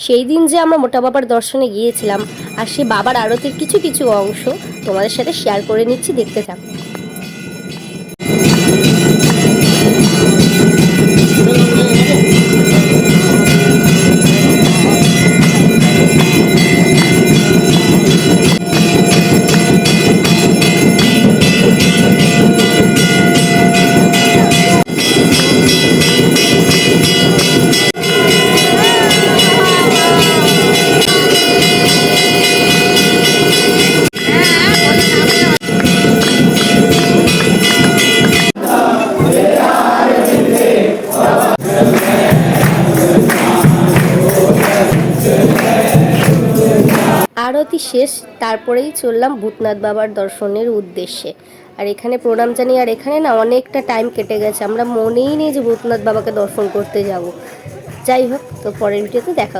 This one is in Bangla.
সেই দিন যে আমরা মোটা বাবার দর্শনে গিয়েছিলাম, আর সেই বাবার আরতির কিছু কিছু অংশ তোমাদের সাথে শেয়ার করে নিচ্ছি, দেখতে থাকো। আরতি শেষ, তারপরেই চললাম ভূতনাথ বাবার দর্শনের উদ্দেশ্যে। আর এখানে প্রণাম জানিয়ে, আর এখানে না অনেকটা টাইম কেটে গেছে, আমরা মনেই নেই যে ভূতনাথ বাবাকে দর্শন করতে যাব। যাই হোক, তো পরের ভিডিওতে দেখা